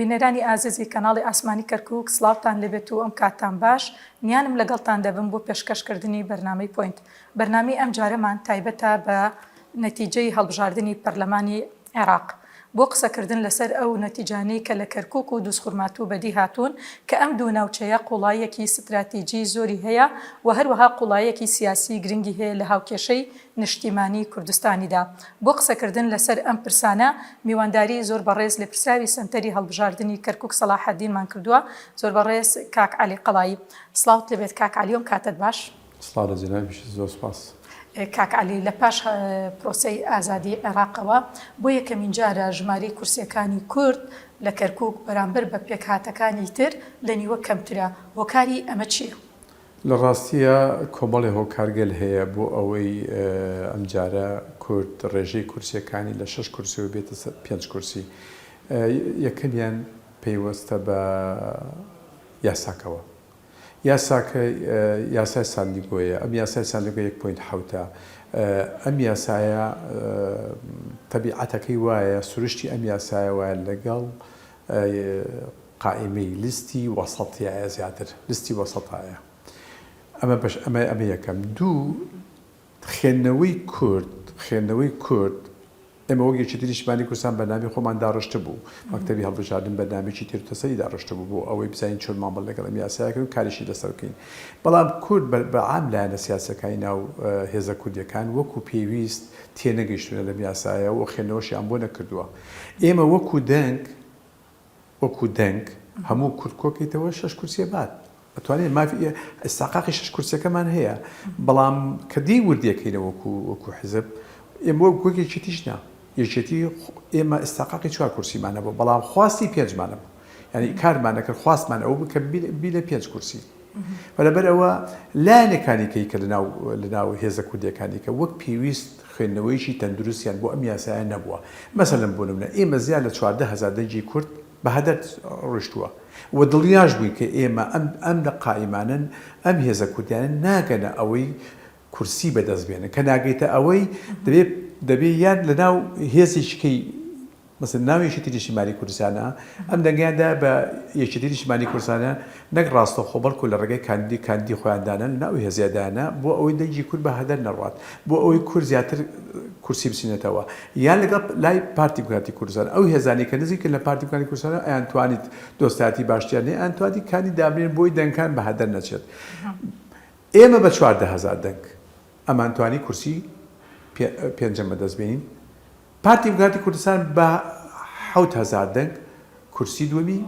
بینەرانی ئازیزی کەناڵی ئاسمانی کەرکووک سڵاوتان لەبێت و ئەم کاتتان باش نیانم لەگەڵتان دەبم بۆ پێشکەشکردنی بەرنامەی پۆینت. بەرنامەی ئەم جارەمان تایبەتە بە نەتیجەی هەڵبژاردننی پەرلەمانی عێراق بۆ قسەکردن لەسەر ئەو نەتیجانەی کە لە کەرکووک و دووسخورمات و بەدی هاتوون کە ئەم دوو ناوچەیە قوڵایەکی استراتیجی زۆری هەیە و هەروەها قوڵایەکی سیاسی گرنگی هەیە لە هاوکێشەی نیشتیمانی کوردستانیدا. بۆ قسەکردن لەسەر ئەم پرسانە میوانداری زۆر بەڕێز لە پرساوی سنتەری هەڵبژاردننی کەرکووک سەلاحەدینمان کردووە. زۆر بەڕێز کاک عەلی قەڵایی. سڵاوت لەبێت کاک عەلی، کاتت باش. سڵاو لە جەنابی، زۆر سپاس. کاک عەلی، لە پاش پرۆسەی ئازادی عێراقەوە بۆ یەکەمین جارە ژمارەی کورسیەکانی کورد لە کەرکووک بەرامبەر بە پێکهاتەکانی تر لە نیوە کەمترە. هۆکاری ئەمە چییە؟ لە ڕاستیە کۆمەڵی هۆکارگەل هەیە بۆ ئەوەی ئەم جارە کورد ڕێژەی کورسیەکانی لە 6 کورسی و بێتە 5 کورسی. یەکەمیان پەیوەستە بە یاساکەوە. یاساکە یاسای ساندیگۆیە. ئەم یاسای ساندیگۆ 1.7 ئەم یاسایە تەبیعەتەکەی وایە، سروشتی ئەم یاسایە وایە لەگەڵ قائمەی لیستی وەسەطیایە، زیاتر لیستی وەسەطایە. ئەمە یەکەم. دوو، خوێندنەوەی کورد ئێمە وەک یەکێتی نیشتیمانی کوردستان بەنامی خۆمان داڕشتە بوو، مەکتەبی هەڵبژاردن بەنامێکی تێروتەسەری داڕشتە بوو بۆ ئەوەی بزانین چۆن مامەڵ لەگەڵ ئەم یاسایەکەن و کاریشی لەسەر بکەین. بەڵام کورد بەعام لایەنە سیاسەکانی ناو هێزە کوردیەکان وەکو پێویست تێنەگەیشتونە لەم یاسایە و خوێندنەوەشیان بۆ نەکردووە. ئێمە وەکو دەنگ هەموو کورد کۆکەیتەوە 6 کورسیە بعد ئەتوانین مافی ئستاقاقی 6 کورسەکەمان هەیە. بەڵام کە دی وردیەکەینە وەکو حزب ئێمە وەکو یەکێتیش نا، یەکێتی ئێمە ئستاقاقی 4 کورسیمانە بوو، بەڵام خواستی 5مانە بوو. یعنی کارمانە کرد، خواستمان ئەو بکە بی لە 5 کورسی. بەلەبەر ئەوە لایەنەکانیکەی کە لەناو هێزە کوردیەکانی کە وەک پێویست خوێندنەوەیشی تەندروستیان بۆ ئەم یاسایە نەبووە. مەسەلەن بۆ نمونە ئێمە زیاد لە 14,000 دەنگی کورد بە هەدەر ڕۆیشتووە و دڵنیاش بووین کە ئێمە ئەم لە قائیمانن، ئەم هێزە کوردیانە ناگەنە ئەوەی کورسی بەدەستبێنن، کە ناگەیتە ئەوەی دەبێت یان لە ناو هێزێکەکەی مەسەن ناو یەکێتی نیشتیمانی کوردستانە ئەم دەنگیاندا بە یەکێتی نیشتیمانی کوردستانە نەک ڕاستەوخۆ بەڵکو لە ڕێگەی کاندی خۆیاندانە لە ناو هێزیادانە بۆ ئەوەی دەنگی کورد بە هەدەر نەڕوات، بۆ ئەوەی کورد زیاتر کورسی بچینێتەوە، یان لەگەڵ لای پارتی دیموکراتی کوردستان ئەو هێزانی کە نزیکن لە پارتی دیموکراتی کوردستانە ئەیان توانیت دۆستایەتی باشتیان هەیە، ئەیان توانی کانی دابنێن بۆی دەنگەکان بە هەدەر نەچێت. ئێمە بە 14,000 دەنگ ئەمان توانی کورسی 5 بەدەستبێنین. پارتی دیموکراتی کوردستان بە 7,000 دەنگ کورسی دووەمی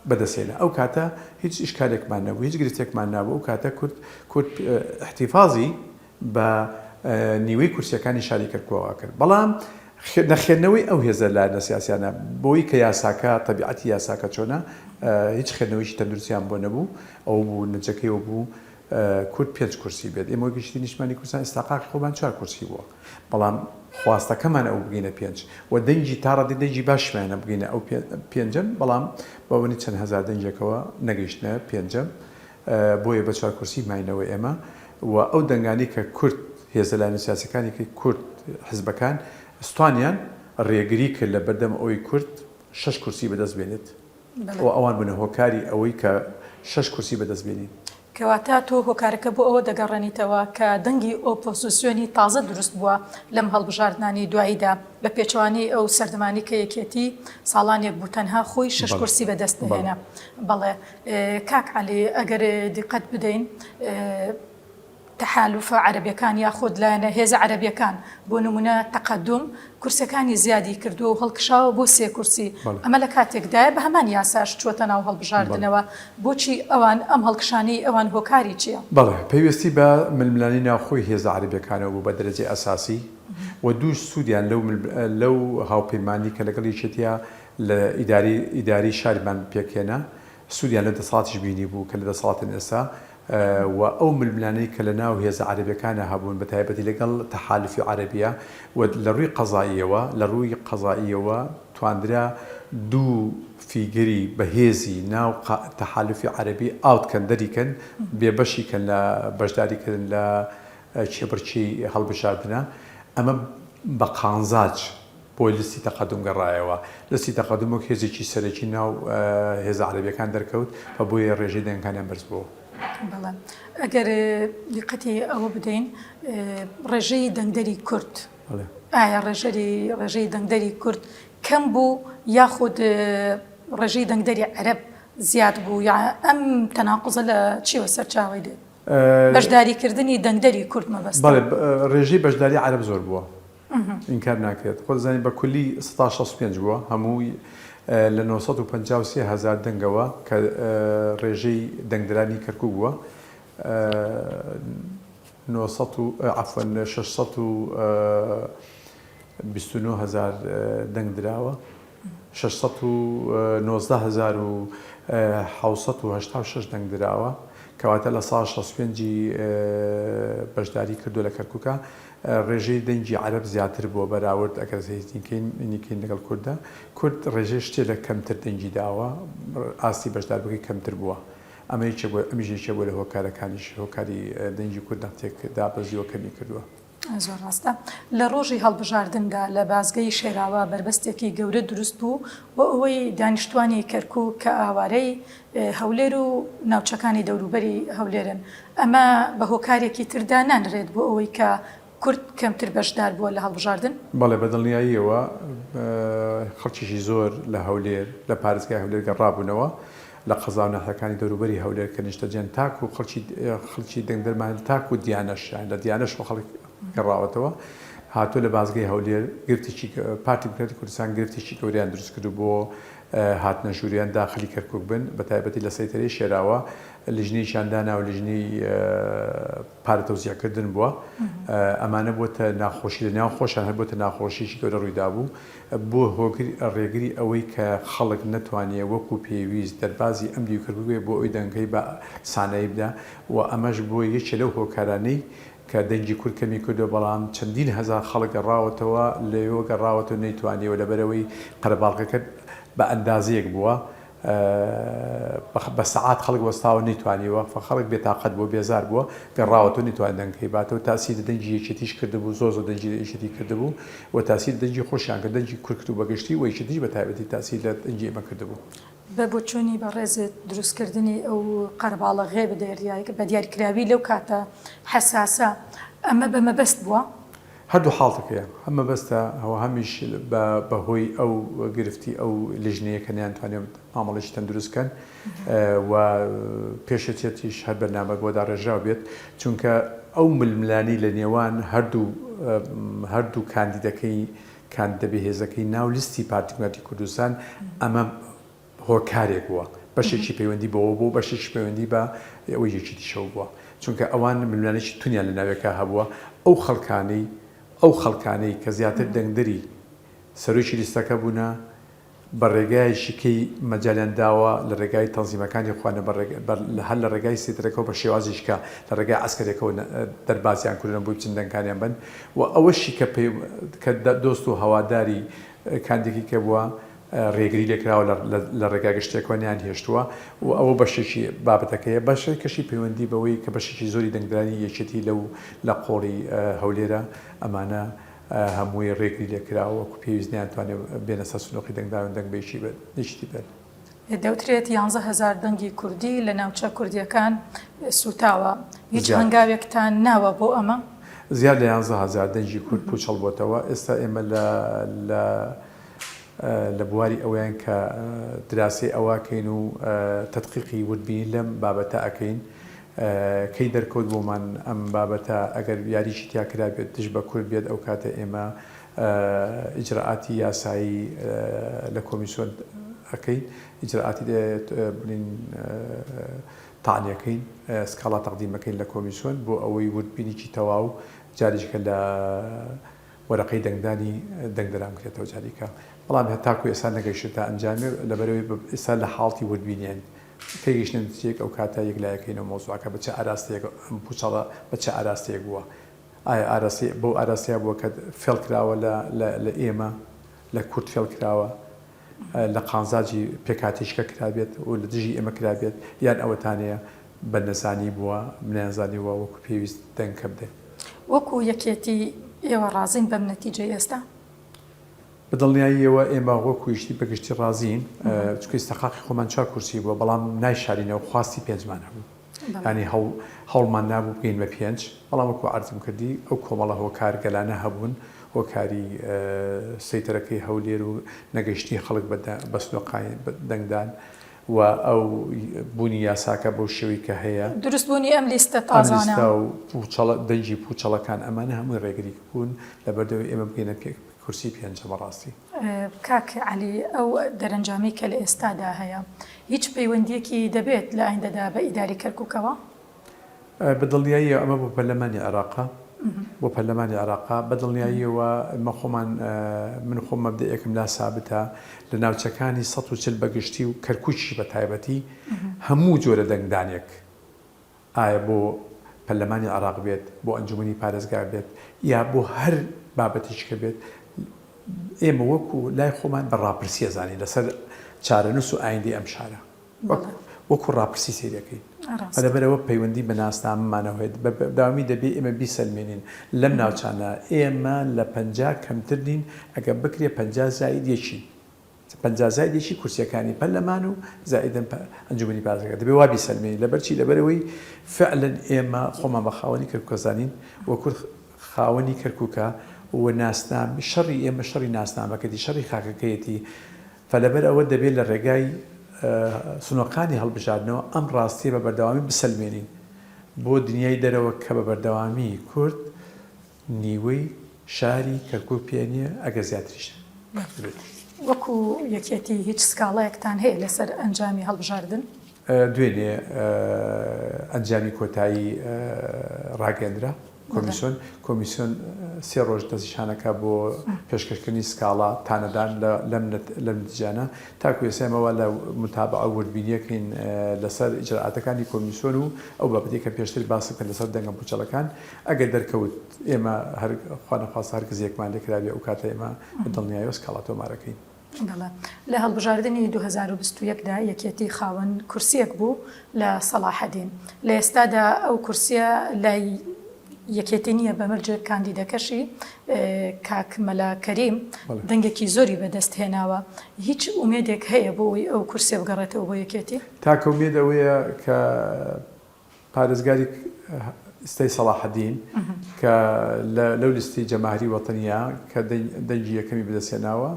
بەدەستێنە. ئەو کاتە هیچ ئیشکالێکمان نەبوو، هیچ گرفتێکمان نابوو. ئەو کاتە کورد احتیفاظی بە نیوەی کورسیەکانی شاری کەرکووەوە کرد. بەڵام نەخێنەوەی ئەو هێزە لایەنە سیاسیانە بۆی کە یاساکە تەبیعەتی یاساکە چۆنە هیچ خوێندنەوەیشی تەندروستیان بۆ نەبوو. ئەو بوو نەجەکەیەوە بوو کورد 5 کورسی بێت. ئێمە گشتی نیشتیمانی کوردستان ئستاقاقی خۆمان 4 کورسی بووە، بەڵام خواستەکەمان ئەو بگەینە 5 و دەنگی تا ڕەدی دەنگی باشمانە بگەینە ئەو 5، بەڵام بەوەنی چەند هەزار دەنگێکەوە نەگەیشتنە 5 بۆیە بە 4 کورسی ماینەوە ئێمە. و ئەو دەنگانی کە کورد هێزە لایەنە سیاسەکانی کە کورد حزبەکان ستوانیان ڕێگری کرد لە بەردەم ئەوەی کورد 6 کورسی بەدەست بێنێت و ئەوان بوونە هۆکاری ئەوەی کە 6 کورسی بەدەستبێنین. کەواتە تۆ هۆکارەکە بۆ ئەوە دەگەڕێنیتەوە کە دەنگی ئۆپۆزیسیۆنی تازە دروست بووە لەم هەڵبژاردنانی دواییدا بە پێچوانی ئەو سەردەمانی کە یەکێتی ساڵانێک بوو تەنها خۆی 6 کورسی بەدەست بهێنە. بەڵێ کاک عەلی، ئەگەر دیقەت بدەین تەحالوفە عەرەبیەکان یاخود لایەنە هێزە عەرەبیەکان بۆ نمونە تەقەدوم کورسەکانی زیادی کردووە و هەڵکشاوە بۆ 3 کورسی. ئەمە لە کاتێکدایە بە هەمان یاساش چۆتە ناو هەڵبژاردنەوە. بۆچی ئەوان ئەم هەڵکشانەی ئەوان هۆکاری چییە؟ بەڵێ پێویستی بە ململانی ناوخۆی هێزە عەرەبیەکانەوە بوو بە دەرەجەی ئەساسی و دووش سوودیان لەو هاوپەیمانی کە لەگەڵ یەکێتیە لە ئیداری شاریمان پێکهێنا سوودیان لە دەسەڵاتیش بینی بوو کە لە دەسەڵاتن ئێستا و ئەو ململانەی کە لە ناو هێزە عەرەبیەکانە هەبوون بە تایبەتی لەگەڵ تەحالوفی عەرەبیە و لە ڕووی قەزاییەوە توانرا دوو فیگری بەهێزی ناو تەحالوفی عەرەبی ئاوتکەن دەریکەن بێبەشیکەن لە بەشداریکردن لە چێبڕچی هەڵبژاردنە. ئەمە بە قانزاج بۆی لستی تەقەدم گەڕایەوە لەستی تەقەدمۆک هێزێکی سەرەکی ناو هێز عەرەبیەکان دەرکەوت بە بۆیە ڕێژەی دەنگەکانیان بەرز بووە. بەڵێ ئەگەر دیقەتی ئەوە بدەین ڕێژەی دەنگدەری کورد ئایا ڕێژەی دەنگدەری کورد کەم بوو یاخود ڕێژەی دەنگدەری عەرەب زیاد بوو یا ئەم تەناقوزە لە چیوە سەرچاوی دێت بەشداریکردنی دەنگدەری کورد مەبەست بەڵێ ڕێژەی بەشداری عەرەب زۆر بووە ئینکار ناکرێت خۆ دەزانین بە کولی 165 بووە هەمووی لە 953,000 دەنگەوە کە ڕێژەی دەنگدرانی کەرکووک بووە 629,000 دەنگ دراوە 619,786 دەنگ دراوە کەواتە لە 165 بەشداری کردو لە کەرکووکە ڕێژەی دەنگی عەرەب زیاتر بووە بەراورد ئەگەر هێزینکەین لەگەڵ کووردە کورد ڕێژەی شتێ لە کەمتر دەنگی داوە ئاستی بەشدار بکەی کەمتر بووە ئەمیژێکە بۆ لە هۆکارەکانیش هۆکاری دەنگی کورد نەختێکدا بەزیوە کەمی کردووە. زۆر ڕاستە لە ڕۆژی هەڵبژاردندا لە بازگەی شێراوە بربەستێکی گەورە دروست بوو بۆ ئەوەی دانیشتوانی کەرکووک کە ئاوارەی هەولێر و ناوچەکانی دەوروبەری هەولێرن ئەمە بە هۆکارێکی تردا نانرێت بۆ ئەوەی کە کورد کەمتر بەشدار بووە لە هەڵبژاردن؟ بەڵێ بەدڵنیاییەوە خەڵکیشی زۆر لە هەولێر لە پارێزگای هەولێر گەڕابوونەوە لە قەزا و ناحیەکانی دەوروبەری هەولێر کە نیشتەجێن تاک و خەڵکی دەنگدەرمان تاک و دیانەشیان لە دیانەش خەڵک گەڕاوەتەوە هاتووە لە بازگەی هەولێر گرفتێکی پارتی دموکراتی کوردستان گرفتێکی گەوریان دروست کرد بۆ هاتنە ژووریان داخلی کەرکووک بن بە تایبەتی لە سەیتەرەی شێراوە لیژنەی شاندانا و لیژنەی پارە تەوزیعکردن بووە ئەمانە بۆتە ناخۆشی لە ناو خۆشیان هەر بۆتە ناخۆشیی گەورە ڕوویدا بوو بۆ ڕێگری ئەوەی کە خەڵک نەتوانێت وەکو پێویست دەربازی ئەم دیوکردبووێ بۆ ئەوی دەنگەکەی بە سانایی بدە و ئەمەش بۆ یەکێ لەو هۆکارانەی کە دەنگی کورد کەمی کردو بەڵام چەندین هەزار خەڵک گەڕاوەتەوە لەوێ گەڕاوەتەوە نەیتوانیەوە لەبەرەوەی قەرەباڵغەکە بە ئەندازەیەک بووە بە سەعات خەڵک وەستاوە نەیتوانیەوە خەڵک بێتاقەت بۆ بێزار بووە گەڕاوەتەوە نەیتوان دەنگەکەی باتەوە تاسیری دەنگی یەکێتیش کردبوو زۆر دەنگی یەکێتی کردبوو و تاسیری دەنگی خۆشیان کە دەنگی کورد کرد و بەگشتی و یەکێتیش بە تایبەتی تاسیر لە دەنگی ئێمە کردبوو. بە بۆچوونی بە ڕێزت دروستکردنی ئەو قەرەباڵغێ بە دیاریکراوی لەو کاتە حەساسە ئەمە بە مەبەست بووە؟ هەردوو حاڵتەکەیە هەمە بەستە ئەوە هەمیش بەهۆی ئەو گرفتی ئەو لیژنەیە کە نیانتوانێت مامەڵێکی تەندروستکەن و پێشەچێتیش هەر بەرنامە بۆدا ڕێژاو بێت چونکە ئەو ململانی لە نێوان هەردوو کاندیدەکەی کاندیدە بەهێزەکەی ناو لیستی پارتی دموکراتی کوردستان ئەمە هۆکارێک بووە بەشێکی پەیوەندی بەوە بوو بەشێکی پەیوەندی بە ئەوەی یەکێتی شەو بووە چونکە ئەوان ململانێکی تونیان لە ناوێکە هەبووە ئەو خەڵکانەی کە زیاتر دەنگدەری سەرۆکی لیستەکە بوونە بە ڕێگای شکەی مەجالیان داوە لە ڕێگای تەنزیمەکانی خوانە هەر لە ڕێگای سێترەکەەوە بە شێوازیشکە لە ڕێگای ئەسکەرێکەوە دەربازیان کوردن بۆی بچن دەنگکانیان بن و ئەوەشی کە دۆست و هەواداری کاندێکی کە بووە ڕێگری لێکراوە لە ڕێگا گشتێکوانیان هێشتووە و ئەوە بەشێکی بابەتەکەیە بەشێکەشی پەیوەندی بەوەی کە بەشێکی زۆری دەنگدرانی یەکێتی لە قۆڵی هەولێرە ئەمانە هەمووی ڕێگری لێکراوە و پێویستیان توانێت بێنە سەر سنووقی دەنگداون دەنگ بێشی نیشتی بێت. دەوترێت 11,000 دەنگی کوردی لە ناوچە کوردیەکان سوتاوە هیچ هەنگاوێکتان ناوە بۆ ئەمە؟ زیاد لە 11,000 دەنگی کورد پوچەڵ بۆتەوە ئێستا ئێمە لە بواری ئەویان کە دراسی ئەوواکەین و تەدقیقی وردبینی لەم بابەتە ئەەکەین کەی دەرکەوت بۆمان ئەم بابەتە ئەگەر یاریشی تیاکرا بێت دژ بە کورد بێت ئەو کاتە ئێمە ئیجرعاتی یاسایی لە کۆمیسیۆن ئەەکەین ئیجرعاتی تاانیەکەین سکاڵا تەقدیمەکەین لە کۆمیسیۆن بۆ ئەوەی وردبینیی تەواو جاریشکە لە وەرەقەی دەنگدانی دەنگدەران بکرێتەوە جاریکە بەڵام هەتاکو ئێستا نەگەیشتە تا ئەنجامێ لەبەرەوەی ئێستا لە حاڵی وردبینیان تێگەیشتن نتیجەیەک ئەو کاتە یەکلایەکەینەوە مۆزوعەکە بەچە ئاراستەیەک ئەم پوچەڵە بەچە ئاراستەیەک بووە ئایا ئاراسی بەو ئاراستیا بووە کە فێڵ کراوە لە ئێمە لە کورد فێڵ کراوە لە قانزاجی پێکاتیشکە کرابێت و لە دژی ئێمە کرابێت یان ئەوەتانەیە بە نەزانی بووە منیانزانیوە وەکو پێویست دەنگکە بدەێت وەکو یەکێتی ئێوە ڕازین بەم نەتیجە ئێستا؟ بەدڵنیاییەوە ئێمە وەکویشتی بەگشتی ڕازین چکە ئستەقاقی خۆمان چا کورسی بووە بەڵام نایشارینەوە خواستی پێنجمان هەبوو ینی هەوڵمان نابوو بگەین بە پێنج بەڵام وەکو عەرزم کردی ئەو کۆمەڵە هۆکارگەلانە هەبوون هۆکاری سەیتەرەکەی هەولێر و نەگەشتی خەڵک بە سنووقای دەنگدان و ئەو بوونی یاساکە بەو شێوەی کە هەیە دروستبوونی ئەم لیستە تازانە و دەنجی پوچەڵەکان ئەمانە هەمووی ڕێگری بوون لەبەردەوەی ئێمە بگەینە کورسی پێنجە بەڕاستی. کاک عەلی ئەو دەرەنجامی کە لە ئێستادا هەیە هیچ پەیوەندیەکی دەبێت لە ئایندەدا بە ئیداری کەرکووکەوە؟ بەدڵنیاییەوە ئەمە بۆ پەرلەمانی عێراقا بۆ پەرلەمانی عێراقا بەدڵنیاییەوە خۆمان من خۆم مەبدەیەکم لا سابتە لە ناوچەکانی 140 بەگشتی و کەرکووکی بە تایبەتی هەموو جۆرە دەنگدانێک ئایا بۆ پەرلەمانی عێراق بێت بۆ ئەنجومەنی پارێزگار بێت یا بۆ هەر بابەتێککە بێت ئێمە وەکو لای خۆمان بە ڕاپرسیە زانی لەسەر چارەنووس و ئایندی ئەم شارە وەکو ڕاپرسی سیرەکەین لەبەرەوە پەیوەندی بە ناسناممانەوەێت داوامی دەبێت ئێمە بیسەلمێنین لەم ناوچانە ئێمە لە 50 کەمتر نین ئەگە بکرێ 50 زایدێکی 50 زایدێکی کورسیەکانی پەرلەمان و زائدن ئەنجومەنی پارێزگار دەبێت وا بیسەلمێنین لەبەرچی لەبەرەوەی فعلەن ئێمە خۆمان بە خاوەنی کەرکووکە زانین وەکو خاوەنی کەرکووکە و ناسنام شەڕی ئێمە شەڕی ناسنامەکەتی شەڕی خاکەکەیەتی فلەبەر ئەوە دەبێت لە ڕێگای سنووقانی هەڵبژاردنەوە ئەم ڕاستی بە بەردەوامی بسەلمێنین بۆ دنیای دەرەوە کە بە بەردەوامی کورد نیوەی شاری کەرکووک پێنیە ئەگە زیاتریشە. وەکو یەکێتی هیچ سکاڵەیەکتان هەیە لەسەر ئەنجامی هەڵبژاردن؟ دوێنێ ئەنجامی کۆتایی ڕاگەندرا کۆمیسیۆن 3 ڕۆژ دەستیشانەکە بۆ پێشکەشکردنی سکاڵا تانەدان لەم نتیجانە تاکو ێسێمەوە لە متابعە وردبینیەکەین لەسەر ئیجراعاتەکانی کۆمیسیۆن و ئەو بابەتێکە پێشتر باسەکە لەسەر دەنگە پوچەڵەکان ئەگەر دەرکەوت ئێمە خواخواست هەرگزیەکمان لێکراوێ ئەو کاتە ئێمە دڵنیاییەوە سکاڵا تۆمارەکەین. لە هەڵبژاردننی 2021دا یەکێتی خاوەن کورسیەک بوو لە سەلاحەدین لە ئێستادا ئەو کورسیە لای یەکێتی نییە بەمەرجێک کاندیدەکەشی کاک مەلا کەریم دەنگێکی زۆری بەدەست هێناوە هیچ ئومێدێک هەیە بۆی ئەو کورسێ بگەڕێتەوە بۆ یەکێتی؟ تاکە ئومێد ئەوەیە کە پارێزگاری ئستەی سەلاحەدین کە لەو لیستی جەماهیری وەتەنیە کە دەنگی یەکەمی بەدەستهێناوە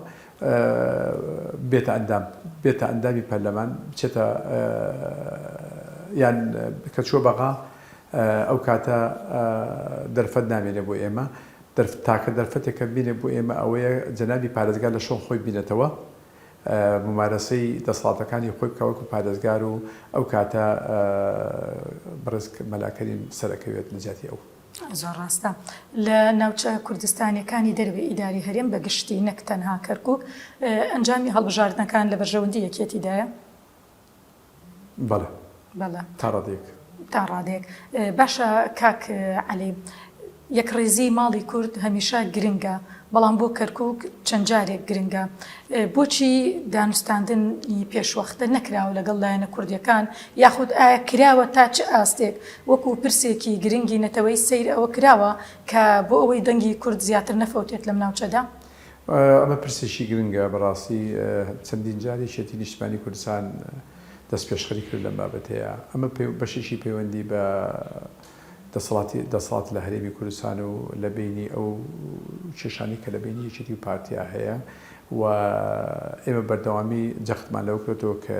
بێتە ئەندامی پەرلەمان بچێتە یان کە چووە بەغا ئەو کاتە دەرفەت نامێنێ بۆ ئێمە تاکە دەرفەتێکە بینێ بۆ ئێمە ئەوەیە جەنابی پارێزگار لە شۆڵ خۆی بینێتەوە ممارەسەی دەسەڵاتەکانی خۆی بکەوەکو پارێزگار و ئەو کاتە بەڕێز مەلاکەریم سەرەکەوێت نجاتی ئەو. زۆر ڕاستە لە ناوچە کوردستانیەکانی دەروێ ئیداری هەرێم بە گشتی نەک تەنها کەرکووک ئەنجامی هەڵبژاردنەکان لە بەرژەوەندی یەکێتیدایە؟ بەڵێ تا ڕادێک. تا ڕادێک باشە کاک عەلی یەکڕێزی ماڵی کورد هەمیشە گرنگە بەڵام بۆ کەرکووک چەند جارێک گرنگە بۆچی دانوستاندنی پێشوەختە نەکراوە لەگەڵ لایەنە کوردیەکان یاخود ئایا کراوە تا چه ئاستێک وەکو پرسێکی گرنگی نەتەوەی سەیر ئەوە کراوە کە بۆ ئەوەی دەنگی کورد زیاتر نەفەوتێت لەم ناوچەدا؟ ئەمە پرسێکی گرنگە بەڕاستی چەندین جارێکێتی نیشتمانی کوردستان دەست پێشخەری کرد لەم بابەتەیە ئەمە بەشێکی پەیوەندی بە دەسەڵات لە هەرێمی کوردستان و لە بینی ئەو کێشانی کە لە بینی یەکێتی و پارتیا هەیە و ئێمە بەردەوامی جەختمان لەو کردەوە کە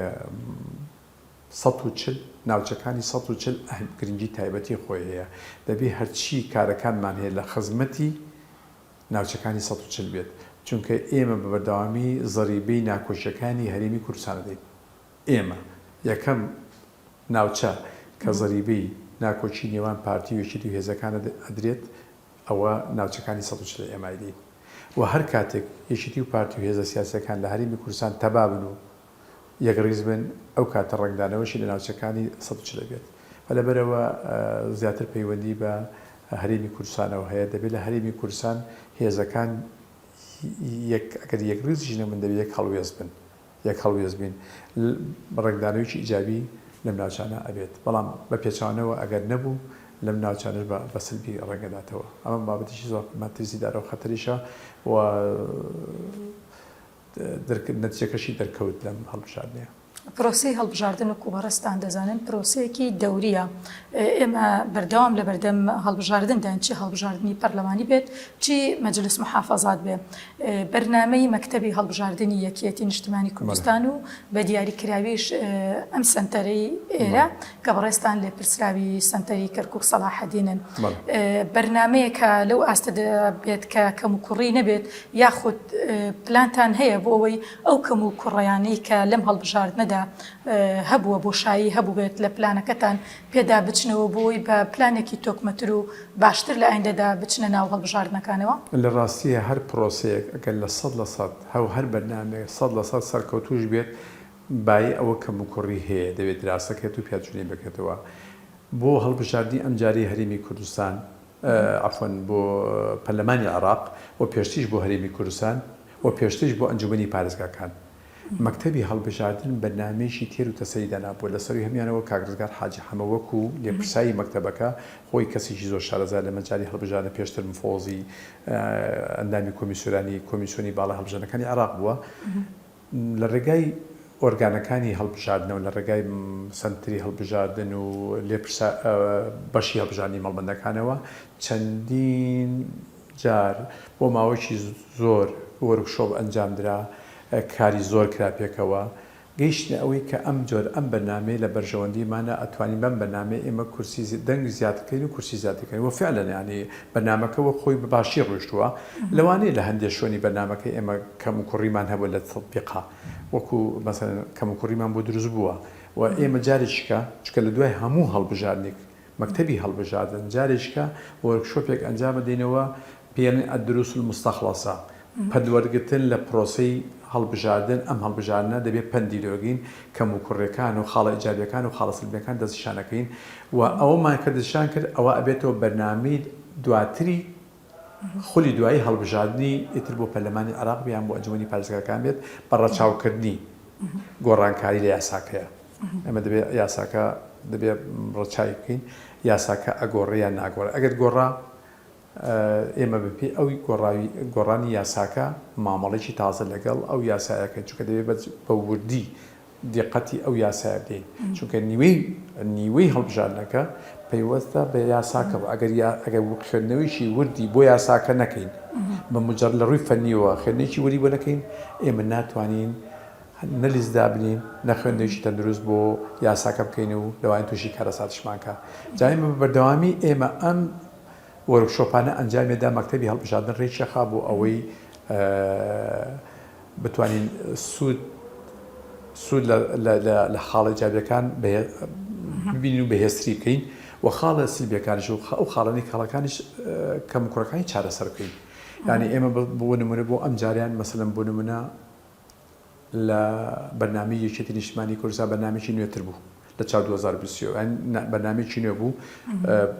140 ناوچەکانی 140 گرنگی تایبەتی خۆی هەیە دەبێ هەرچی کارەکانمان هەیە لە خزمەتی ناوچەکانی 140 بێت چونکە ئێمە بە بەردەوامی زەریبەی ناکۆشیەکانی هەرێمی کوردستان دەین ئێمە یەکەم ناوچە کە زەریبەی ناکۆچی نێوان پارتی و یەکێتی و هێزەکانە ئەدرێت ئەوە ناوچەکانی 140 ئێمە دێت و هەر کاتێک یەکێتی و پارتی و هێزە سیاسەکان لە هەرێمی کوردستان تەبابن و یەکڕیز بن ئەو کاتە ڕنگدانەوەشی لە ناوچەکانی 140 بێت لەبەرەوە زیاتر پەیوەندی بە هەرێمی کوردستانەوە هەیە دەبێت لە هەرێمی کوردستان هێزەکان ئەگەر یەکڕیزیش نەبن دەبێت یەک هەڵوێز بین ڕنگدانەوەیکی ئیجابی لەم ناوچانە ئەبێت بەڵام بە پێچوانەوە ئەگەر نەبوو لەم ناوچانش بە سلبی ڕەنگەداتەوە ئەمە بابەتیشی زۆر ماتریزیدارە و خەتەریشە و نەتیجەکەشی دەرکەوت لەم هەڵبژاردنەیە. پرۆسی هەڵبژاردن و کوبەڕستان دەزانن پرۆسەیەکی دەوریە ئێمە بەردەوام لە بەردەم هەڵبژاردندان چی هەڵبژاردننی پەرلەمانی بێت چی مەجلس محافەزات بێ بەرنامەی مەکتەبی هەڵبژاردننی یەکێتی نیشتمانی کوردستان و بە دیاریکراویش ئەم سنتەرەی ئێرە کە بەڕێستان لێ پرسراوی سنتەری کەرکووک سەلاحەدینن بەرنمەیەکە لەو ئاستە بێت کە کەم و کوڕی نەبێت یاخود پلانتان هەیە بۆ ئەوەی ئەو کەم و کوڕیانەی کە لەم هەڵبژاردنەدا هەبووە بۆشایی هەبوو بێت لە پلانەکەتان پێدا بچنەوە بۆی بە پلانێکی تۆکمەتر و باشتر لە ئایندەدا بچنە ناو هەڵبژاردنەکانەوە لە ڕاستیە هەر پرۆسەیەک ئەگەر لە 100% هەر بەرنامەیە 100% سەرکەوتوش بێت بای ئەوە کەم و کوڕی هەیە دەوێت دراسەکەت و پێچوونی بکەتەوە بۆ هەڵبژاردننی ئەم جارەی هەرێمی کوردستان عەفوەن بۆ پەرلەمانی عێراق و پێشتیش بۆ هەرێمی کوردستان و پێشتیش بۆ ئەنجومەنی پارێزگاکان مەکتەبی هەڵبژاردن بەرنامەیەکی تێر و تەسەری دانابووە لەسەری هەمیانەوە کاکرزگار حاجی حەمەوەکو لێپرسایی مەکتەبەکە خۆی کەسێکی زۆر شارەزای لە مەجای هەڵبژاردن پێشتر مفۆزی ئەندامی کۆمیسیۆنی باڵا هەڵبژاردنەکانی عێراق بووە لە ڕێگای ئۆرگانەکانی هەڵبژاردنەوە لە ڕێگای سنتری هەڵبژاردن و بەشی هەڵبژاردننی مەڵبەندەکانەوە چەندین جار بۆ ماوەیەکی زۆر وەرکشۆپ ئەنجامدرا کاری زۆر کراپێکەوە گەیشتە ئەوەی کە ئەم بەرنامەی لە بەرژەوەندیمانە ئەتوانین بەم بەرنامەی ئێمە کورسی دەنگ زیادکەین و کورسی زیاتەکەین و فعلەن ینی بەرنامەکەەوە خۆی بە باشی ڕۆیشتووە لەوانەیە لە هەندێک شوێنی بەرنامەکەی ئێمە کەم و کوڕیمان هەبوو لە تەطبیقا وەکو مەسەڵەن کەم و کوڕیمان بۆ دروست بووە و ئێمە جارێکیکە چکە لە دوای هەموو هەڵبژاردنێک مەکتەبی هەڵبژاردن جارێکیکە وەرکشۆپێک ئەنجام بدەینەوە پێڵێن ئەدروس المستەخلەسە پەدوەرگتن لە پرۆسەی هەڵبژاردن ئەم هەڵبژاردنە دەبێت پەندی لۆگین کەم و کوڕەکان و خاڵە ئیجابیەکان و خاڵە سلبیەکان دەستشانەکەین و ئەوەمان کە دەستشان کرد ئەوە ئەبێتەوە بەرنامەی دواتری خولی دوایی هەڵبژاردننی ئیتر بۆ پەرلەمانی عێراق بیان بۆ ئەنجومەنی پارێزگاکان بێت بە ڕەچاوکردنی گۆڕانکاری لە یاساکەیە ئەمە دەبێت یاساکە دەبێت ڕەچاوی بکەین یاساکە ئەگۆڕێ یان ناگۆڕێ ئەگەر گۆڕا ئێمە بپی ئەوی گۆڕانی یاساکە مامەڵێکی تازە لەگەڵ ئەو یاسایەکە چونکە دەبێت بە وردی دیقەتی ئەو یاسایە بدەین چونکە نیوەی هەڵبژاردنەکە پەیوەستە بە یاساکەەوە ئەگەر خوێندنەوەیشی وردی بۆ یاساکە نەکەین بە مجرد لە ڕووی فەنیەوە خوێندنێکی وەری بۆ نەکەین ئێمە ناتوانین نەلیزدا بنین نەخوێندنێکی تەندروست بۆ یاساکە بکەین و لەوانین تووشی کارەساتشمانکە جایمە بەردەوامی ئێمە ئەم وەرکشۆپانە ئەنجامێدا مەکتەبی هەڵبژاردن ڕێکشەخا بۆ ئەوەی بتوانین سوود لە خاڵە جابیەکان ببینین و بەهێزتری بکەین و خاڵە سلبیەکانیش و ئەو خاڵەنی خاڵەکانیش کەم و کوڕەکانی چارەسەر بکەین یعنی ئێمە بۆ نمونە بۆ ئەم جاریان مەسەلەن بۆ نمونە لە بەرنامەی یەکێتی نیشتمانی کوردستان بەرنامێکی نوێتر بوو لە 2020 بەرنامێکی نوێ بوو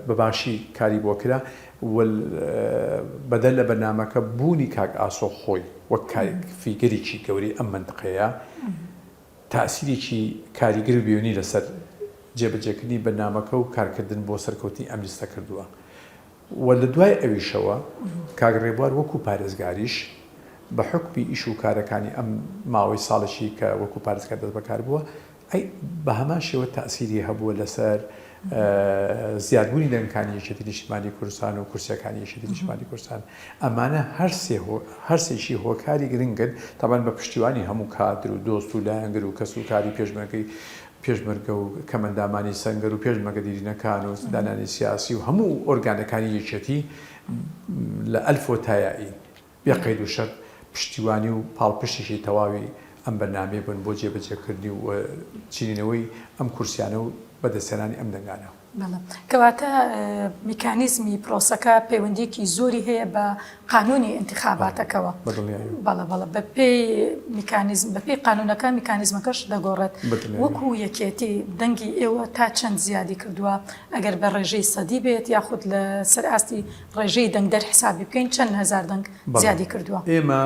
بەباشی کاری بۆ کرا بەدەل لە بەرنامەکە بوونی کاک ئاسۆ خۆی وەک فیگەرێکی گەوری ئەم منطقەیە تاسیرێکی کاریگر و بیۆنی لەسەر جێبەجێکردنی بەرنامەکە و کارکردن بۆ سەرکەوتنی ئەم لیستە کردووە و لە دوای ئەویشەوە کاک ڕێبوار وەکو پارێزگاریش بە حکمی ئیش و کارەکانی ئەم ماوەی ساڵشی کە وەکو پارێزگار دەست بەکار بووە بە هەمان شێوە تاسیری هەبووە لەسەر زیادبوونی دەنگەکانی یەکێتی نیشتمانی کوردستان و کورسیەکانی یەکێتی نیشتمانی کوردستان ئەمانە هەرسێکی هۆکاری گرنگن تاوان بە پشتیوانی هەموو کادر و دۆست و لایەنگر و کەس و کاری پێشمەرگە و کەمەندامانی سەنگەر و پێشمەرگە دیرینەکان و دانانی سیاسی و هەموو ئۆرگانەکانی یەکێتی لە ئەلف و تایایی بێقەید و شەرط پشتیوانی و پاڵپشتێکی تەواوی ئەم بەرنامەیە بن بۆ جێبەجێکردنی و چینینەوەی ئەم کورسیانە و بەدەستێنانی ئەم دەنگانە. کەواتە میکانیزمی پرۆسەکە پەیوەندیەکی زۆری هەیە بە قانونی انتخاباتەکەوە بەپێی قانونەکە میکانیزمەکەش دەگۆڕێت وەکو یەکێتی دەنگی ئێوە تا چەند زیادی کردووە ئەگەر بە ڕێژەی سەدی بێت یاخود لە سەر ئاستی ڕێژەی دەنگ دەرحسابی بکەین چەند هەزار دەنگ زیادی کردووە ئێمە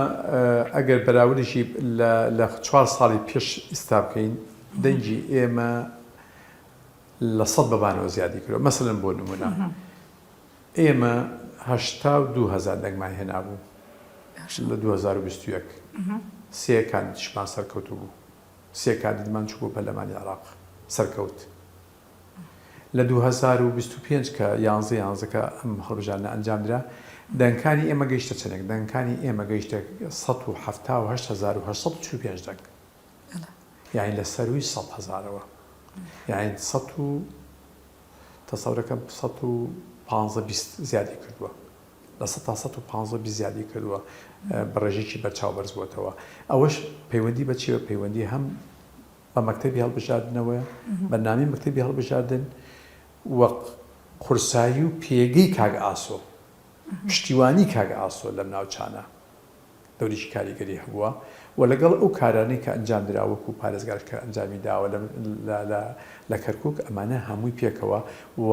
ئەگەر بەراوردیشی لە 4 ساڵی پێش ئیستا بکەین دەنگی ئێمە لە 100 بەبانەوە زیادی کردەوە. مەسەڵەن بۆ نمونە ئێمە 82,000 دەنگمان هێنابوو لە 2021 سێ کاندیدیشمان سەرکەوتو بوو، سێ کاندیدمان چوو بۆ پەرلەمانی عێراق سەرکەوت. لە 2025 کە 11کە ئەم هەڵبژاردنە ئەنجامدرا دەنگەکانی ئێمە گەیشتە چەندێک؟ دەنگەکانی ئێمە گەیشتە 178,845 دەنگ، یعنی لە سەروی 100,000ەوە، یعنی تەسەورەکەم 115 زیادی کردووە، لە 100 تا 115 زیادی کردووە بەڕێژێکی بەرچاو بەرز بووەتەوە. ئەوەش پەیوەندی بە چیوە؟ پەیوەندی هەم بە مەکتەبی هەڵبژاردنەوەیە، بەرنامەی مەکتەبی هەڵبژاردن وەک قورسایی و پێگەی کاک ئاسۆ، پشتیوانی کاک ئاسۆ لەم ناوچانە دەوریشی کاریگەری هەبووە و لەگەڵ ئەو کارانەی کە ئەنجام دراوەکو و پارێزگار کە ئەنجامی داوە لە کەرکووک ئەمانە هەمووی پێکەوە و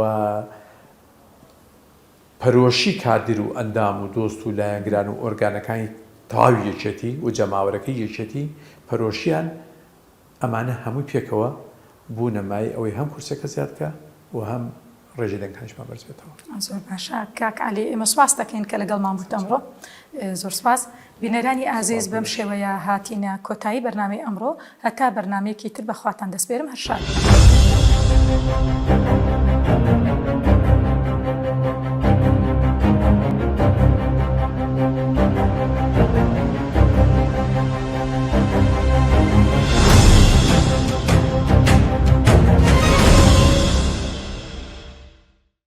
پەرۆشی کادر و ئەندام و دۆست و لایەنگران و ئۆرگانەکانی تەواوی یەکێتی و جەماوەرەکەی یەکێتی پەرۆشیان ئەمانە هەمووی پێکەوە بوو نەمای ئەوەی هەم کورسەکە زیادکە و هەم ڕێژی دەنگەکانیشمان بەرز بێتەوە. زۆر باشە کاک عەلی، ئێمە سواس دەکەین کە لەگەڵمان بوویت ئەمڕۆ. زۆر سواس. بینەرانی ئازیز بەم شێوەیە هاتینە کۆتایی بەرنامەی ئەمڕۆ، هەتا بەرنامەیەکی تر بەخواتان دەسپێرم. هەر شاد.